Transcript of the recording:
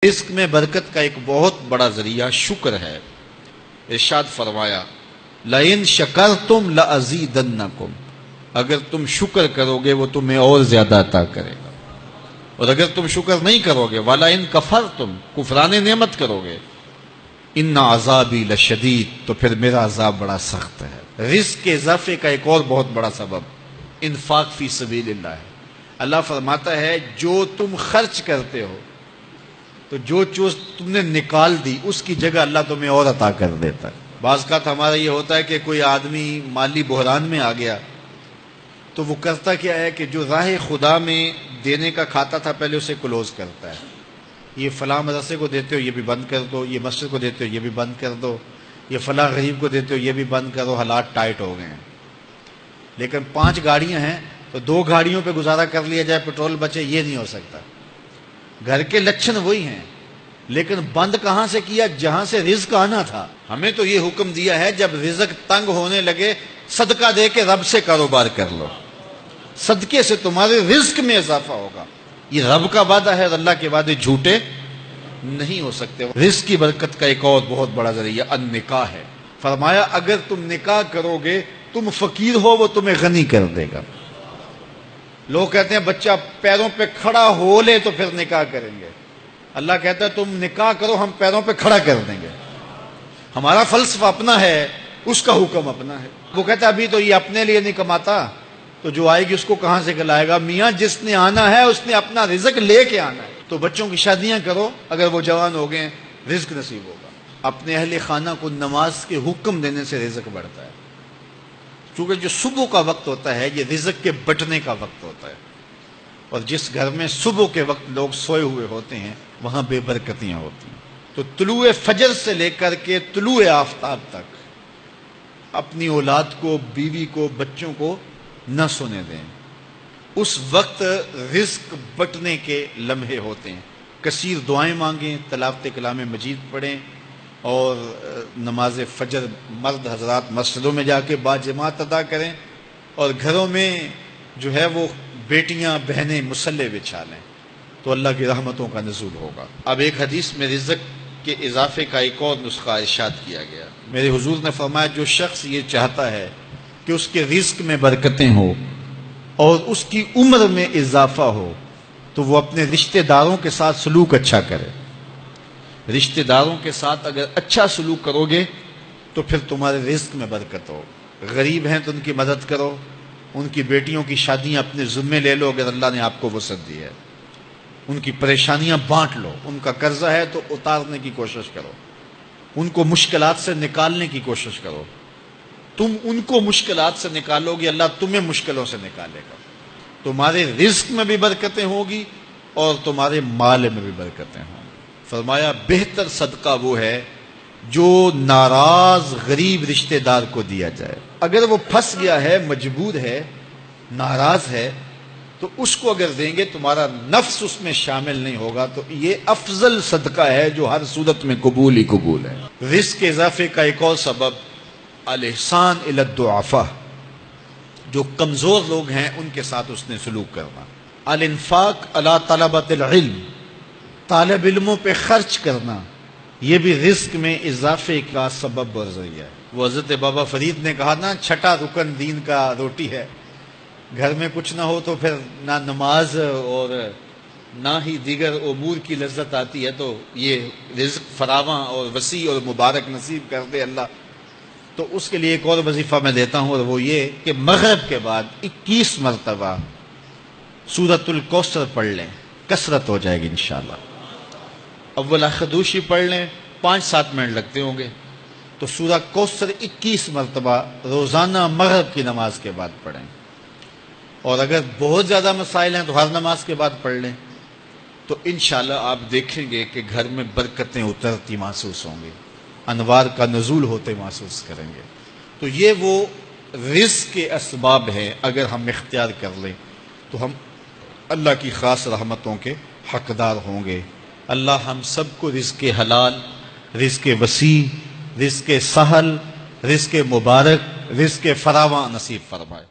رزق میں برکت کا ایک بہت بڑا ذریعہ شکر ہے۔ ارشاد فرمایا لَإِن شَكَرْتُمْ لَأَزِيدَنَّكُمْ، اگر تم شکر کرو گے وہ تمہیں اور زیادہ عطا کرے گا، اور اگر تم شکر نہیں کرو گے وَلَئِن كَفَرْتُمْ، کفران نعمت کرو گے، إِنَّ عَذَابِي لَشَدِيدٌ، تو پھر میرا عذاب بڑا سخت ہے۔ رزق کے اضافے کا ایک اور بہت بڑا سبب انفاق فی سبیل اللہ ہے۔ اللہ فرماتا ہے جو تم خرچ کرتے ہو تو جو چیز تم نے نکال دی اس کی جگہ اللہ تمہیں اور عطا کر دیتا ہے۔ بعض کا ہمارا یہ ہوتا ہے کہ کوئی آدمی مالی بحران میں آ گیا تو وہ کرتا کیا ہے کہ جو راہ خدا میں دینے کا کھاتا تھا پہلے اسے کلوز کرتا ہے، یہ فلاں مدرسے کو دیتے ہو یہ بھی بند کر دو، یہ مسجد کو دیتے ہو یہ بھی بند کر دو، یہ فلاں غریب کو دیتے ہو یہ بھی بند کرو، حالات ٹائٹ ہو گئے ہیں۔ لیکن 5 گاڑیاں ہیں تو 2 گاڑیوں پہ گزارا کر لیا جائے، پیٹرول بچے، یہ نہیں ہو سکتا۔ گھر کے لچھن وہی ہیں لیکن بند کہاں سے کیا؟ جہاں سے رزق آنا تھا۔ ہمیں تو یہ حکم دیا ہے جب رزق تنگ ہونے لگے صدقہ دے کے رب سے کاروبار کر لو، صدقے سے تمہارے رزق میں اضافہ ہوگا۔ یہ رب کا وعدہ ہے اور اللہ کے وعدے جھوٹے نہیں ہو سکتے۔ رزق کی برکت کا ایک اور بہت بڑا ذریعہ النکاح ہے۔ فرمایا اگر تم نکاح کرو گے، تم فقیر ہو وہ تمہیں غنی کر دے گا۔ لوگ کہتے ہیں بچہ پیروں پہ کھڑا ہو لے تو پھر نکاح کریں گے، اللہ کہتا ہے تم نکاح کرو ہم پیروں پہ کھڑا کر دیں گے۔ ہمارا فلسفہ اپنا ہے، اس کا حکم اپنا ہے۔ وہ کہتا ہے ابھی تو یہ اپنے لیے نہیں کماتا تو جو آئے گی اس کو کہاں سے کھلائے گا؟ میاں جس نے آنا ہے اس نے اپنا رزق لے کے آنا ہے۔ تو بچوں کی شادیاں کرو، اگر وہ جوان ہو گئے رزق نصیب ہوگا۔ اپنے اہل خانہ کو نماز کے حکم دینے سے رزق بڑھتا ہے، چونکہ جو صبح کا وقت ہوتا ہے یہ رزق کے بٹنے کا وقت ہوتا ہے، اور جس گھر میں صبح کے وقت لوگ سوئے ہوئے ہوتے ہیں وہاں بے برکتیاں ہوتی ہیں۔ تو طلوع فجر سے لے کر کے طلوع آفتاب تک اپنی اولاد کو، بیوی کو، بچوں کو نہ سونے دیں۔ اس وقت رزق بٹنے کے لمحے ہوتے ہیں۔ کثیر دعائیں مانگیں، تلاوت کلام مجید پڑھیں، اور نماز فجر مرد حضرات مسجدوں میں جا کے باجماعت ادا کریں، اور گھروں میں جو ہے وہ بیٹیاں بہنیں مصلے بچھا لیں تو اللہ کی رحمتوں کا نزول ہوگا۔ اب ایک حدیث میں رزق کے اضافے کا ایک اور نسخہ ارشاد کیا گیا۔ میرے حضور نے فرمایا جو شخص یہ چاہتا ہے کہ اس کے رزق میں برکتیں ہوں اور اس کی عمر میں اضافہ ہو تو وہ اپنے رشتہ داروں کے ساتھ سلوک اچھا کرے۔ رشتہ داروں کے ساتھ اگر اچھا سلوک کرو گے تو پھر تمہارے رزق میں برکت ہو۔ غریب ہیں تو ان کی مدد کرو، ان کی بیٹیوں کی شادیاں اپنے ذمے لے لو اگر اللہ نے آپ کو وسعت دی ہے، ان کی پریشانیاں بانٹ لو، ان کا قرضہ ہے تو اتارنے کی کوشش کرو، ان کو مشکلات سے نکالنے کی کوشش کرو۔ تم ان کو مشکلات سے نکالو گے اللہ تمہیں مشکلوں سے نکالے گا۔ تمہارے رزق میں بھی برکتیں ہوگی اور تمہارے مال میں بھی برکتیں ہوں گی۔ فرمایا بہتر صدقہ وہ ہے جو ناراض غریب رشتہ دار کو دیا جائے۔ اگر وہ پھنس گیا ہے، مجبور ہے، ناراض ہے، تو اس کو اگر دیں گے تمہارا نفس اس میں شامل نہیں ہوگا، تو یہ افضل صدقہ ہے جو ہر صورت میں قبول ہی قبول ہے۔ رزق کے اضافے کا ایک اور سبب الاحسان الی الضعفاء، جو کمزور لوگ ہیں ان کے ساتھ اس نے سلوک کرنا۔ الانفاق علی طلبۃ العلم، طالب علموں پہ خرچ کرنا، یہ بھی رزق میں اضافے کا سبب اور ذریعہ ہے۔ وہ حضرت بابا فرید نے کہا نا چھٹا رکن دین کا روٹی ہے۔ گھر میں کچھ نہ ہو تو پھر نہ نماز اور نہ ہی دیگر امور کی لذت آتی ہے، تو یہ رزق فراواں اور وسیع اور مبارک نصیب کر دے اللہ۔ تو اس کے لیے ایک اور وظیفہ میں دیتا ہوں، اور وہ یہ کہ مغرب کے بعد 21 مرتبہ سورۃ الکوثر پڑھ لیں، کثرت ہو جائے گی انشاءاللہ۔ اول خدوشی پڑھ لیں، 5-7 منٹ لگتے ہوں گے، تو سورہ کوثر 21 مرتبہ روزانہ مغرب کی نماز کے بعد پڑھیں، اور اگر بہت زیادہ مسائل ہیں تو ہر نماز کے بعد پڑھ لیں، تو انشاءاللہ آپ دیکھیں گے کہ گھر میں برکتیں اترتی محسوس ہوں گی، انوار کا نزول ہوتے محسوس کریں گے۔ تو یہ وہ رزق کے اسباب ہیں، اگر ہم اختیار کر لیں تو ہم اللہ کی خاص رحمتوں کے حقدار ہوں گے۔ اللہ ہم سب کو رزق حلال، رزق وسیع، رزق سہل، رزق مبارک، رزق فراواں نصیب فرمائے۔